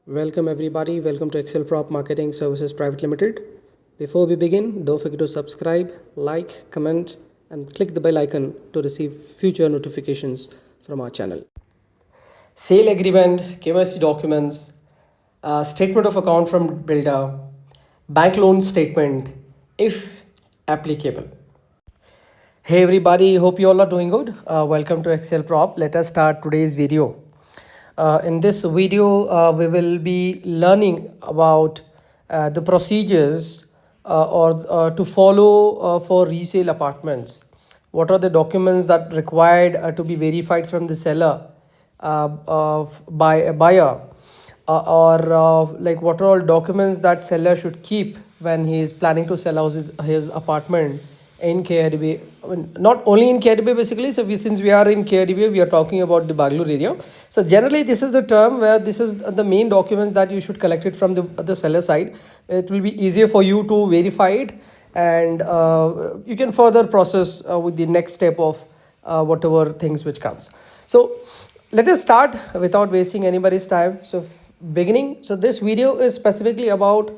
Welcome everybody. Welcome to HExcelprop Marketing Services Private Limited. Before we begin, don't forget to subscribe, like, comment, and click the bell icon to receive future notifications from our channel. Sale agreement, KYC documents, statement of account from builder, bank loan statement, if applicable. Hey everybody, hope you all are doing good. Welcome to HExcelprop. Let us start today's video. In this video, we will be learning about the procedures or to follow for resale apartments. What are the documents that required to be verified from the seller by a buyer, or like what are all documents that seller should keep when he is planning to sell out his apartment in KIDB. I mean, not only in KIDB basically. So since we are in KIDB, we are talking about the Bangalore area. So generally, this is the term where this is the main documents that you should collect it from the seller side. It will be easier for you to verify it, and you can further process with the next step of whatever things which comes. So let us start without wasting anybody's time. So beginning. So this video is specifically about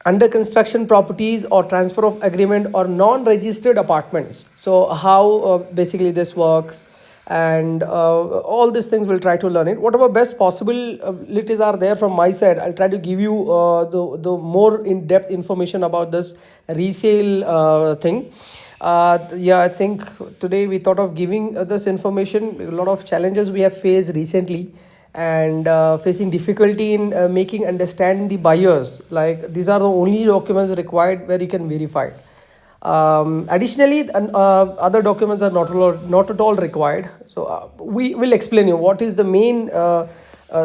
under construction properties or transfer of agreement or non-registered apartments. So how basically this works, and all these things we'll try to learn it. Whatever best possibilities are there from my side, I'll try to give you the more in-depth information about this resale thing. I think today we thought of giving this information. A lot of challenges we have faced recently, and facing difficulty in making understand the buyers. Like these are the only documents required where you can verify it. Additionally, other documents are not at all required. So we will explain you what is the main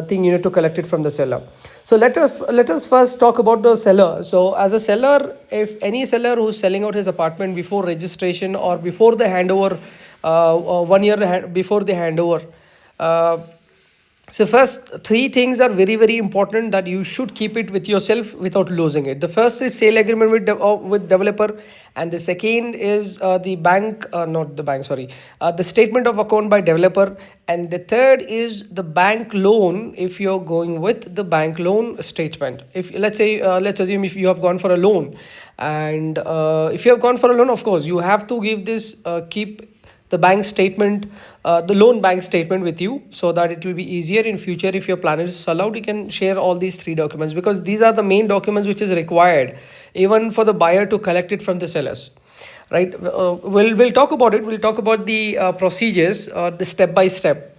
thing you need to collect it from the seller. So let us first talk about the seller. So as a seller, if any seller who's selling out his apartment before registration or before the handover, 1 year before the handover, so first, three things are very, very important that you should keep it with yourself without losing it. The first is sale agreement with developer, and the second is the statement of account by developer, and the third is the bank loan if you're going with the bank loan statement. If let's assume if you have gone for a loan, and if you have gone for a loan, of course you have to give this keep the bank statement, the loan bank statement with you, so that it will be easier in future. If you're planning to sell out, you can share all these three documents, because these are the main documents which is required even for the buyer to collect it from the sellers, right? We'll talk about it. We'll talk about the procedures, the step by step.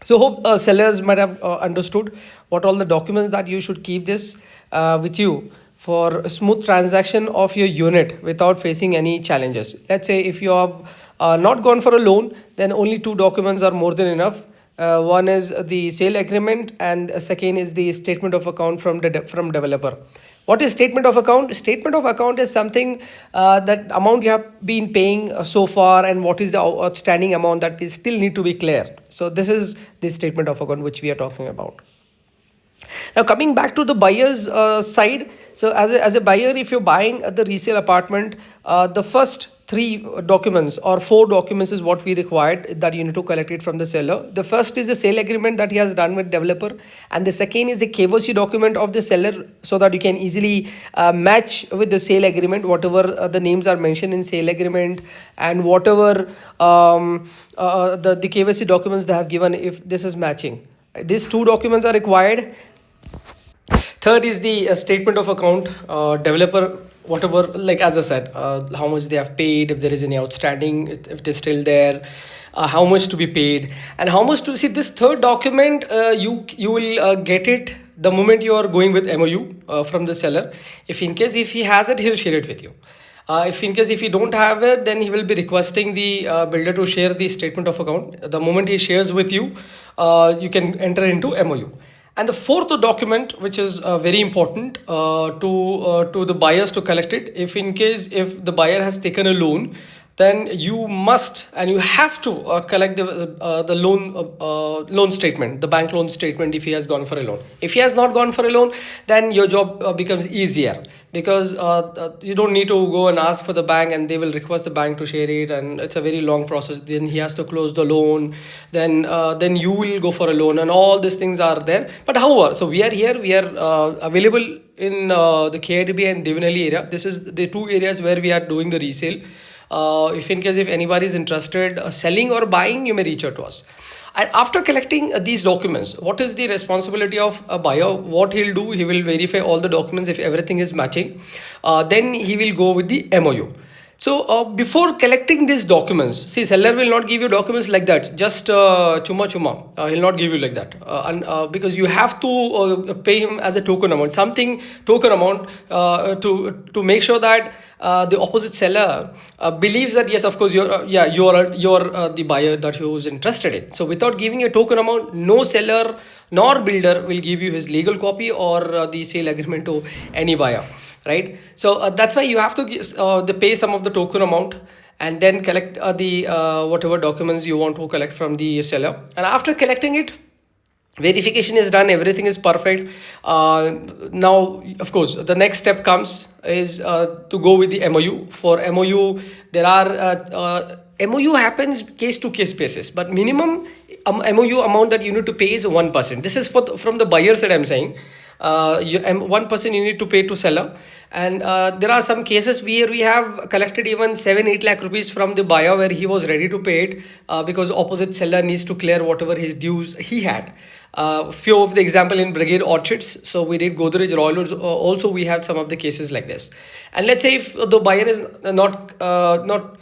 So hope sellers might have understood what all the documents that you should keep this with you for a smooth transaction of your unit without facing any challenges. Let's say if you have not gone for a loan, then only two documents are more than enough. One is the sale agreement, and second is the statement of account from developer. What is statement of account? Statement of account is something that amount you have been paying so far, and what is the outstanding amount that is still need to be clear. So this is the statement of account which we are talking about. Now coming back to the buyer's side. So as a buyer, if you're buying the resale apartment, the first three documents or four documents is what we required that you need to collect it from the seller. The first is the sale agreement that he has done with developer, and the second is the KYC document of the seller, so that you can easily match with the sale agreement whatever the names are mentioned in sale agreement, and whatever the KYC documents they have given, if this is matching. These two documents are required. Third is the statement of account, developer, whatever, like as I said, how much they have paid, if there is any outstanding, if it is still there, how much to be paid, and how much to see. This third document, you will get it the moment you are going with MOU from the seller. If in case if he has it, he'll share it with you. If in case if you don't have it, then he will be requesting the builder to share the statement of account. The moment he shares with you, you can enter into MOU. And the fourth document, which is very important to the buyers to collect it, if in case if the buyer has taken a loan, then you must and you have to collect the loan statement, the bank loan statement, if he has gone for a loan. If he has not gone for a loan, then your job becomes easier, because you don't need to go and ask for the bank, and they will request the bank to share it, and it's a very long process. Then he has to close the loan, then you will go for a loan, and all these things are there. But however, so we are here, we are available in the KITB and Devanali area. This is the two areas where we are doing the resale. If in case if anybody is interested selling or buying, you may reach out to us. And after collecting these documents, what is the responsibility of a buyer? What he'll do, he will verify all the documents. If everything is matching, then he will go with the MOU. So before collecting these documents, see, seller will not give you documents like that, just chuma. He'll not give you like that, because you have to pay him as a token amount, token amount, to make sure that the opposite seller believes that yes, of course, you're the buyer that he was interested in. So without giving a token amount, no seller nor builder will give you his legal copy or the sale agreement to any buyer. Right, so that's why you have to pay some of the token amount, and then collect the whatever documents you want to collect from the seller. And after collecting it, verification is done, everything is perfect. Now, of course, the next step comes is to go with the MOU. For MOU, there are MOU happens case to case basis, but minimum MOU amount that you need to pay is 1%. This is from the buyer side, I'm saying. 1% you need to pay to seller, and there are some cases where we have collected even 7-8 lakh rupees from the buyer, where he was ready to pay it because opposite seller needs to clear whatever his dues he had. Few of the example in Brigade Orchards, so we did Godrej Royal, also we had some of the cases like this. And let's say if the buyer is not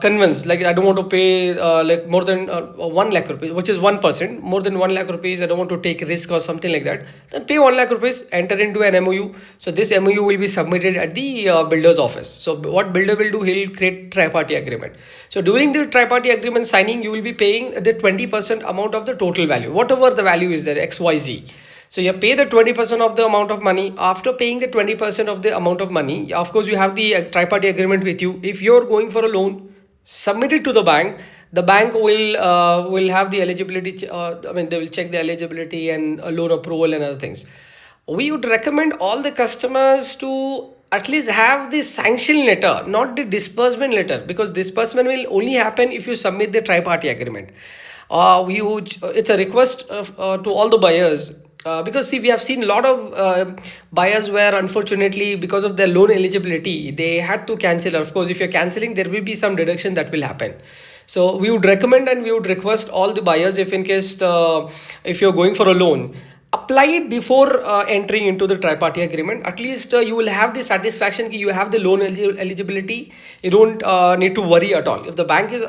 convinced, like I don't want to pay like more than 1 lakh rupees, which is 1%, more than 1 lakh rupees, I don't want to take risk or something like that, then pay 1 lakh rupees, enter into an MOU. So this MOU will be submitted at the builder's office. So what builder will do, he'll create tri-party agreement. So during the tri-party agreement signing, you will be paying the 20% amount of the total value, whatever the value is there, XYZ. So you pay the 20% of the amount of money. After paying the 20% of the amount of money, of course, you have the tri-party agreement with you. If you're going for a loan, submit it to the bank. The bank will have the eligibility. They will check the eligibility and loan approval and other things. We would recommend all the customers to at least have the sanction letter, not the disbursement letter, because disbursement will only happen if you submit the tri-party agreement. It's a request to all the buyers. Because see, we have seen a lot of buyers where unfortunately because of their loan eligibility, they had to cancel. Of course, if you're cancelling, there will be some deduction that will happen. So we would recommend and we would request all the buyers, if in case if you're going for a loan, apply it before entering into the tri-party agreement. At least you will have the satisfaction that you have the loan eligibility. You don't need to worry at all. If the bank is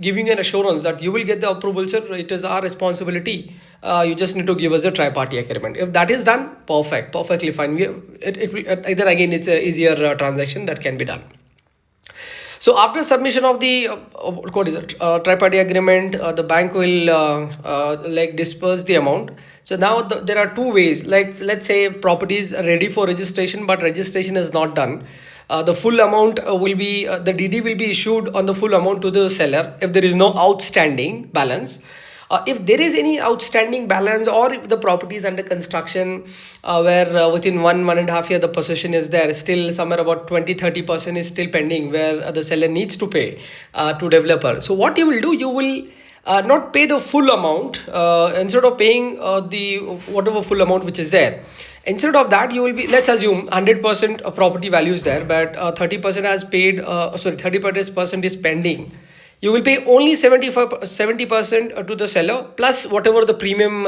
giving an assurance that you will get the approval, sir, it is our responsibility. You just need to give us the tri-party agreement. If that is done, perfectly fine. Then again, it's an easier transaction that can be done. So after submission of the tri-party agreement, the bank will disperse the amount. So now there are two ways. Let's say property is ready for registration, but registration is not done. The full amount will be the DD will be issued on the full amount to the seller if there is no outstanding balance. If there is any outstanding balance, or if the property is under construction where within 1.5 year the possession is there, still somewhere about 20-30% is still pending, where the seller needs to pay to developer. So what you will do, you will not pay the full amount. Instead of paying the whatever full amount which is there, instead of that, you will be, let's assume 100% property value is there, but 30% has paid, 30% is pending. You will pay only 70% to the seller, plus whatever the premium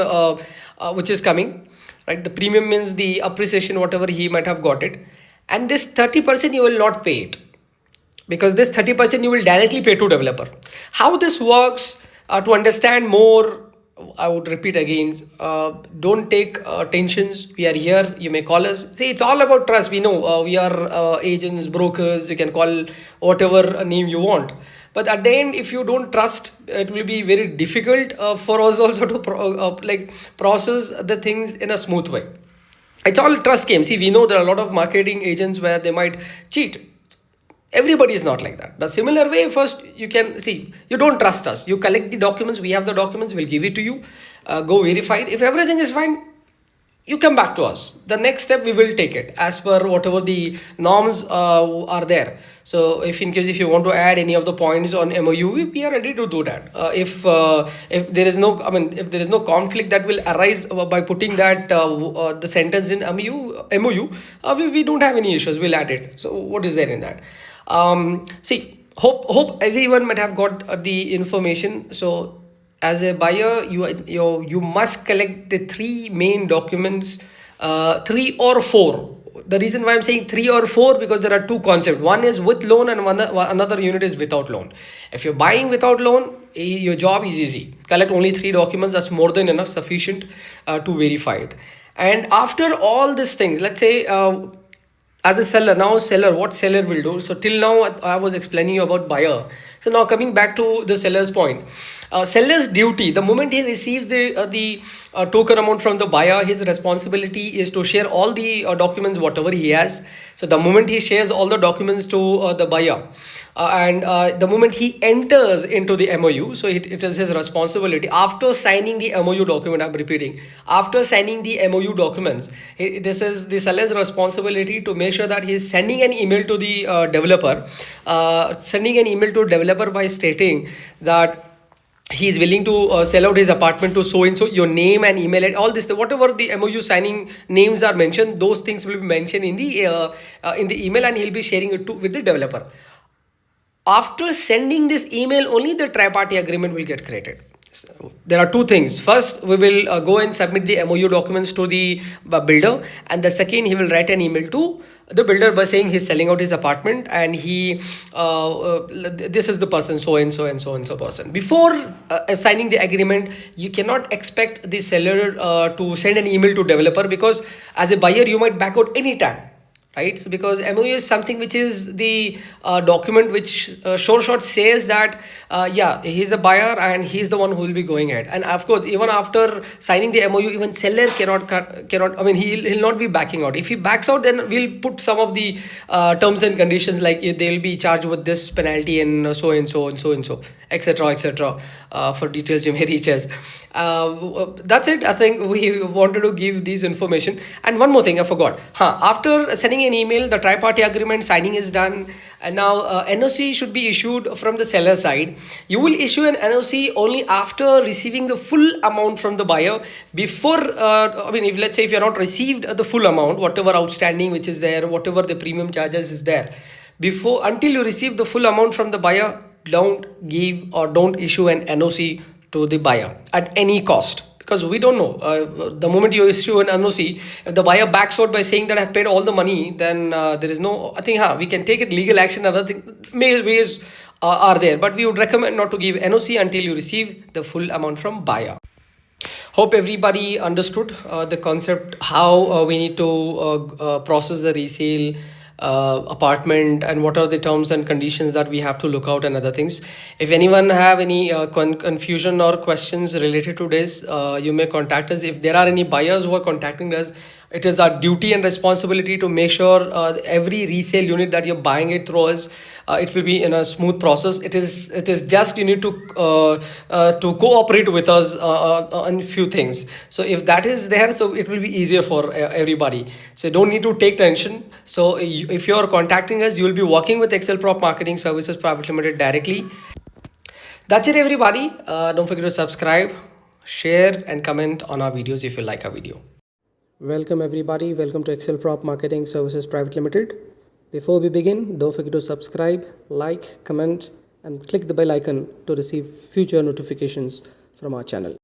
which is coming, right? The premium means the appreciation, whatever he might have got it. And this 30% you will not pay it, because this 30% you will directly pay to developer. How this works, to understand more, I would repeat again, don't take tensions. We are here. You may call us. See, it's all about trust. We know we are agents, brokers. You can call whatever name you want. But at the end, if you don't trust, it will be very difficult for us also to process the things in a smooth way. It's all trust game. See, we know there are a lot of marketing agents where they might cheat. Everybody is not like that. The similar way, first you can see, you don't trust us. You collect the documents, we have the documents, we'll give it to you. Go verify it. If everything is fine, you come back to us. The next step, we will take it as per whatever the norms are there. So if in case if you want to add any of the points on MOU, we are ready to do that. If there is no, I mean, if there is no conflict that will arise by putting that the sentence in MOU, we don't have any issues. We'll add it. So what is there in that? See, hope everyone might have got the information. So as a buyer, you must collect the three main documents, three or four. The reason why I'm saying three or four, because there are two concepts. One is with loan and another unit is without loan. If you're buying without loan, your job is easy. Collect only three documents. That's more than enough, sufficient to verify it. And after all these things, let's say as a seller, now seller, what seller will do? So till now I was explaining you about buyer. So now coming back to the seller's point, seller's duty, the moment he receives the token amount from the buyer, his responsibility is to share all the documents whatever he has. So the moment he shares all the documents to the buyer, and the moment he enters into the MOU, so it is his responsibility after signing the MOU document. I'm repeating, after signing the MOU documents, this is the seller's responsibility to make sure that he is sending an email to the developer, by stating that he is willing to sell out his apartment to so and so, your name and email and all this, whatever the MOU signing names are mentioned, those things will be mentioned in the email, and he'll be sharing it with the developer. After sending this email, only the tri-party agreement will get created. So there are two things. First, we will go and submit the MOU documents to the builder, and the second, he will write an email to the builder by saying he's selling out his apartment, and this is the person, so and so and so and so person. Before signing the agreement, you cannot expect the seller to send an email to developer, because as a buyer you might back out anytime, right? So because MOU is something which is the document which short says that yeah, he's a buyer and he's the one who will be going ahead. And of course, even after signing the MOU, even seller cannot, I mean, he'll not be backing out. If he backs out, then we'll put some of the terms and conditions, like they'll be charged with this penalty and so and so and so and so, etc. For details you may reach us. That's it. I think we wanted to give these information. And one more thing I forgot. After sending an email, the tri-party agreement signing is done, and now NOC should be issued from the seller side. You will issue an NOC only after receiving the full amount from the buyer. Before I mean, if let's say if you are not received the full amount, whatever outstanding which is there, whatever the premium charges is there, until you receive the full amount from the buyer, don't give or don't issue an NOC to the buyer at any cost, because we don't know. The moment you issue an NOC, if the buyer backs out by saying that I've paid all the money, then there is no, I think we can take it legal action. Other thing, ways are there, but we would recommend not to give NOC until you receive the full amount from buyer. Hope everybody understood the concept, how we need to process the resale apartment, and what are the terms and conditions that we have to look out, and other things. If anyone have any confusion or questions related to this, you may contact us. If there are any buyers who are contacting us, it is our duty and responsibility to make sure every resale unit that you're buying it through us, it will be in a smooth process. It is just you need to cooperate with us on few things. So if that is there, so it will be easier for everybody. So you don't need to take tension. So if you are contacting us, you will be working with HExcelprop Marketing Services Private Limited directly. That's it, everybody. Don't forget to subscribe, share, and comment on our videos if you like our video. Welcome everybody. Welcome to HExcelprop Marketing Services Private Limited. Before we begin, don't forget to subscribe, like, comment, and click the bell icon to receive future notifications from our channel.